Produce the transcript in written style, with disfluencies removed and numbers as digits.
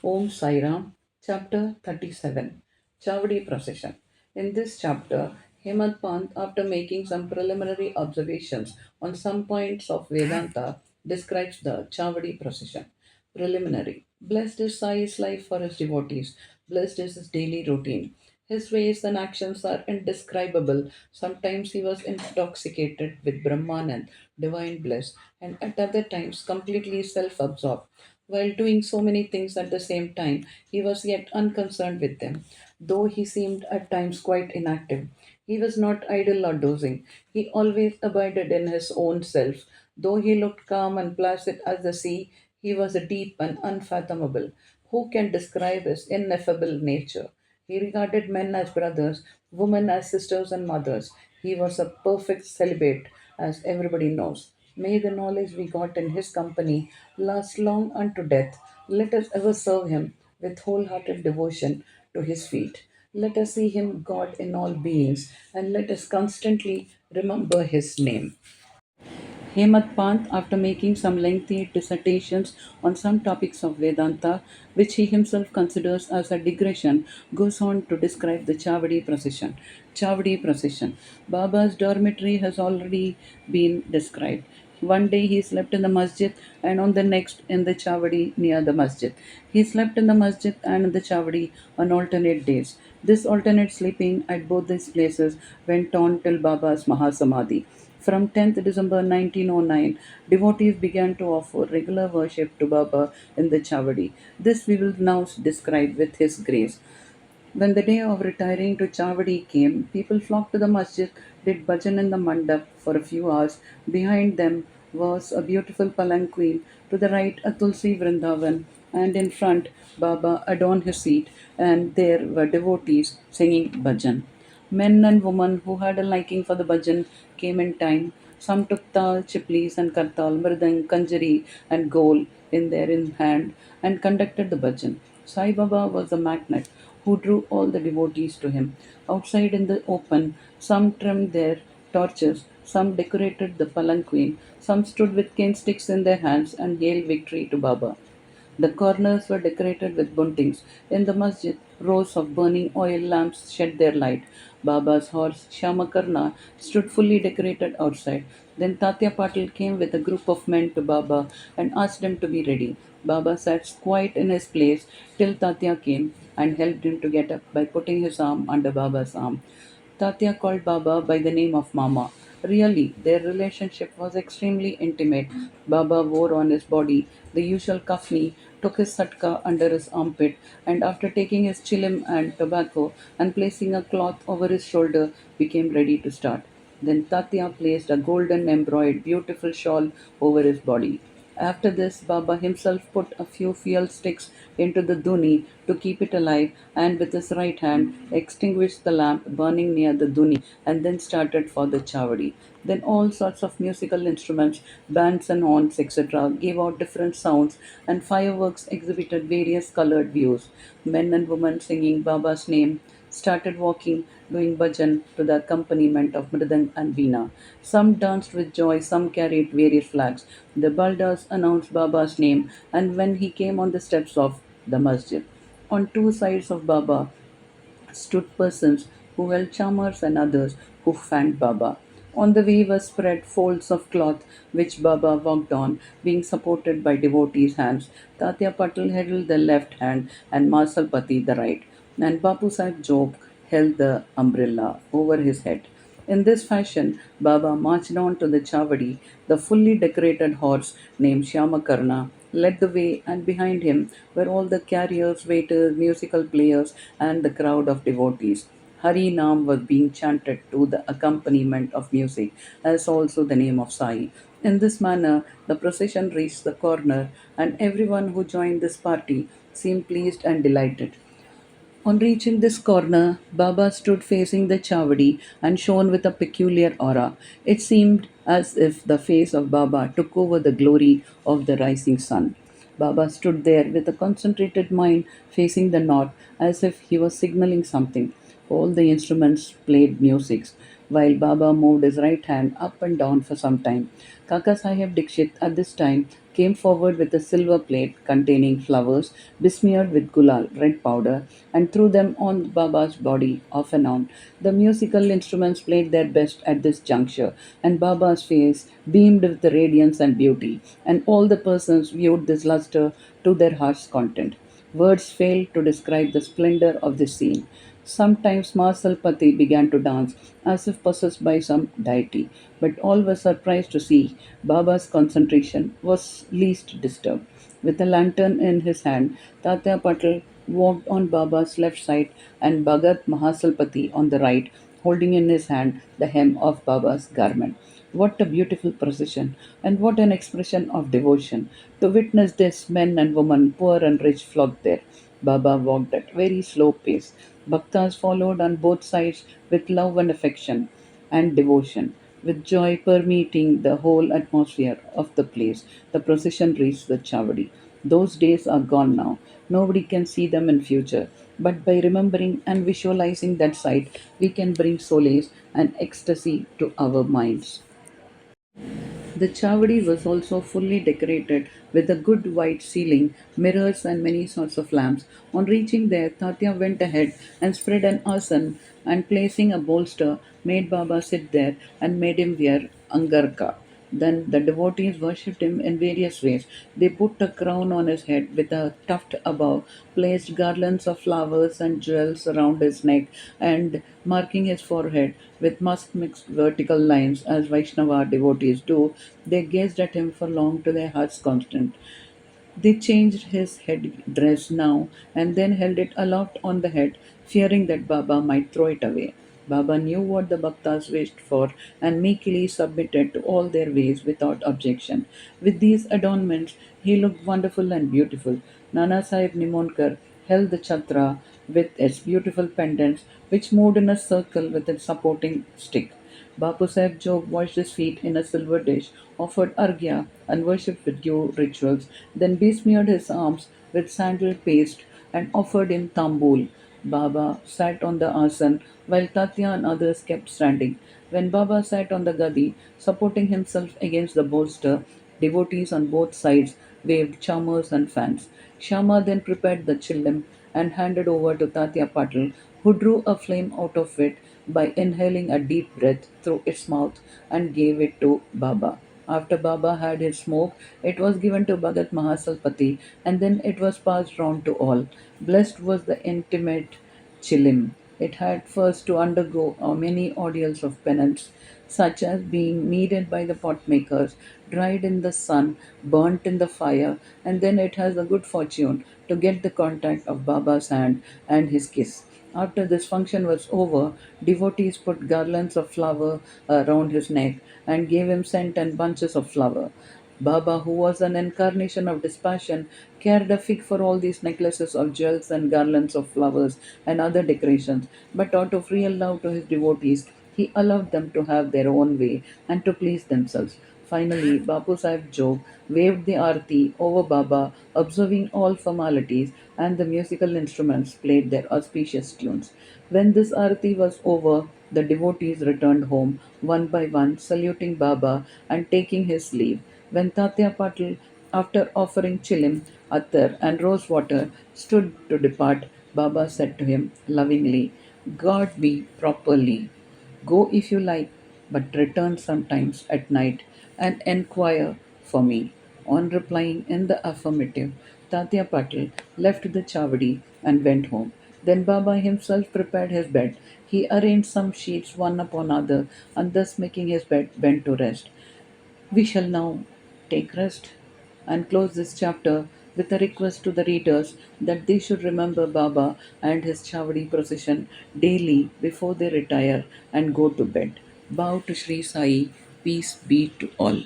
Om Sai Ram, Chapter 37, Chavadi Procession. In this chapter, Hemant Pant, after making some preliminary observations on some points of Vedanta, describes the Chavadi procession. Preliminary. Blessed is Sai's life for his devotees. Blessed is his daily routine. His ways and actions are indescribable. Sometimes he was intoxicated with Brahmanand, divine bliss, and at other times completely self absorbed. While doing so many things at the same time, he was yet unconcerned with them. Though he seemed at times quite inactive, he was not idle or dozing. He always abided in his own self. Though he looked calm and placid as the sea, he was deep and unfathomable. Who can describe his ineffable nature? He regarded men as brothers, women as sisters and mothers. He was a perfect celibate, as everybody knows. May the knowledge we got in his company last long unto death. Let us ever serve him with wholehearted devotion to his feet. Let us see him God in all beings, and let us constantly remember his name. Hemant Pant, after making some lengthy dissertations on some topics of Vedanta, which he himself considers as a digression, goes on to describe the Chavadi procession. Chavadi procession. Baba's dormitory has already been described. One day he slept in the masjid and on the next in the Chavadi near the masjid. He slept in the masjid and in the Chavadi on alternate days. This alternate sleeping at both these places went on till Baba's Mahasamadhi. From 10th December 1909, devotees began to offer regular worship to Baba in the Chavadi. This we will now describe with His grace. When the day of retiring to Chavadi came, people flocked to the masjid, did bhajan in the mandap for a few hours. Behind them was a beautiful palanquin, to the right a Tulsi Vrindavan, and in front Baba adorned his seat, and there were devotees singing bhajan. Men and women who had a liking for the bhajan came in time. Some took tal, chiplis, and kartal, mridang, kanjari, and gol in hand and conducted the bhajan. Sai Baba was the magnet who drew all the devotees to him. Outside in the open, some trimmed their torches, some decorated the palanquin, some stood with cane sticks in their hands and hailed victory to Baba. The corners were decorated with buntings. In the masjid, rows of burning oil lamps shed their light. Baba's horse, Shamakarna, stood fully decorated outside. Then Tatya Patil came with a group of men to Baba and asked him to be ready. Baba sat quiet in his place till Tatya came and helped him to get up by putting his arm under Baba's arm. Tatya called Baba by the name of Mama. Really, their relationship was extremely intimate. Baba wore on his body the usual kafni, took his satka under his armpit, and after taking his chilim and tobacco and placing a cloth over his shoulder, became ready to start. Then Tatya placed a golden embroidered beautiful shawl over his body. After this, Baba himself put a few fuel sticks into the duni to keep it alive and with his right hand extinguished the lamp burning near the duni and then started for the chavadi. Then all sorts of musical instruments, bands and horns, etc., gave out different sounds and fireworks exhibited various colored views. Men and women singing Baba's name started walking, doing bhajan to the accompaniment of mridang and veena. Some danced with joy, some carried various flags. The baldas announced Baba's name, and when he came on the steps of the masjid, on two sides of Baba stood persons who held chamars and others who fanned Baba. On the way were spread folds of cloth which Baba walked on, being supported by devotees' hands. Tatya Patil held the left hand and Masalpati the right, and Bapu Sahib Jog held the umbrella over his head. In this fashion, Baba marched on to the Chavadi. The fully decorated horse named Shyamakarna led the way, and behind him were all the carriers, waiters, musical players, and the crowd of devotees. Hari Nam was being chanted to the accompaniment of music, as also the name of Sai. In this manner, the procession reached the corner, and everyone who joined this party seemed pleased and delighted. On reaching this corner, Baba stood facing the Chavadi and shone with a peculiar aura. It seemed as if the face of Baba took over the glory of the rising sun. Baba stood there with a concentrated mind facing the north as if he was signaling something. All the instruments played music. while Baba moved his right hand up and down for some time. Kaka Sahib Dikshit at this time came forward with a silver plate containing flowers besmeared with gulal, red powder, and threw them on Baba's body off and on. The musical instruments played their best at this juncture, and Baba's face beamed with the radiance and beauty, and all the persons viewed this luster to their heart's content. Words fail to describe the splendor of this scene. Sometimes Masalpati began to dance as if possessed by some deity, but all were surprised to see Baba's concentration was least disturbed. With a lantern in his hand, Tatya Patel walked on Baba's left side and Bhagat Mahasalpati on the right, holding in his hand the hem of Baba's garment. What a beautiful procession, and what an expression of devotion! To witness this, men and women, poor and rich, flocked there. Baba walked at very slow pace. Bhaktas followed on both sides with love and affection and devotion. With joy permeating the whole atmosphere of the place, the procession reached the Chavadi. Those days are gone now. Nobody can see them in future. But by remembering and visualizing that sight, we can bring solace and ecstasy to our minds. The Chavadi was also fully decorated with a good white ceiling, mirrors, and many sorts of lamps. On reaching there, Tatya went ahead and spread an asan and placing a bolster, made Baba sit there and made him wear angarka. Then the devotees worshipped him in various ways. They put a crown on his head with a tuft above, placed garlands of flowers and jewels around his neck, and marking his forehead with musk mixed vertical lines, as Vaishnava devotees do, they gazed at him for long to their heart's content. They changed his head dress now and then held it aloft on the head, fearing that Baba might throw it away. Baba knew what the Bhaktas wished for and meekly submitted to all their ways without objection. With these adornments, he looked wonderful and beautiful. Nana Sahib Nimonkar held the chatra with its beautiful pendants, which moved in a circle with its supporting stick. Bapu Sahib Jog washed his feet in a silver dish, offered arghya, and worshipped with due rituals, then besmeared his arms with sandal paste and offered him tambul. Baba sat on the asan while Tatya and others kept standing. When Baba sat on the gadi, supporting himself against the bolster, devotees on both sides waved charmers and fans. Shama then prepared the chillim and handed over to Tatya Patil, who drew a flame out of it by inhaling a deep breath through its mouth and gave it to Baba. After Baba had his smoke, it was given to Bhagat Mahasalpati and then it was passed round to all. Blessed was the intimate Chilim. It had first to undergo many ordeals of penance, such as being kneaded by the pot makers, dried in the sun, burnt in the fire, and then it has the good fortune to get the contact of Baba's hand and his kiss. After this function was over, devotees put garlands of flower around his neck and gave him scent and bunches of flower. Baba, who was an incarnation of dispassion, cared a fig for all these necklaces of jewels and garlands of flowers and other decorations, but out of real love to his devotees, he allowed them to have their own way and to please themselves. Finally, Bapu Sahib Jog waved the arti over Baba, observing all formalities, and the musical instruments played their auspicious tunes. When this arti was over, the devotees returned home one by one, saluting Baba and taking his leave. When Tatya Patil, after offering chilim, attar, and rose water, stood to depart, Baba said to him lovingly, "Guard me properly. Go if you like, but return sometimes at night and enquire for me." On replying in the affirmative, Tatya Patil left the Chavadi and went home. Then Baba himself prepared his bed. He arranged some sheets one upon other, and thus making his bed went to rest. We shall now take rest and close this chapter with a request to the readers that they should remember Baba and his Chavadi procession daily before they retire and go to bed. Bow to Sri Sai. Peace be to all.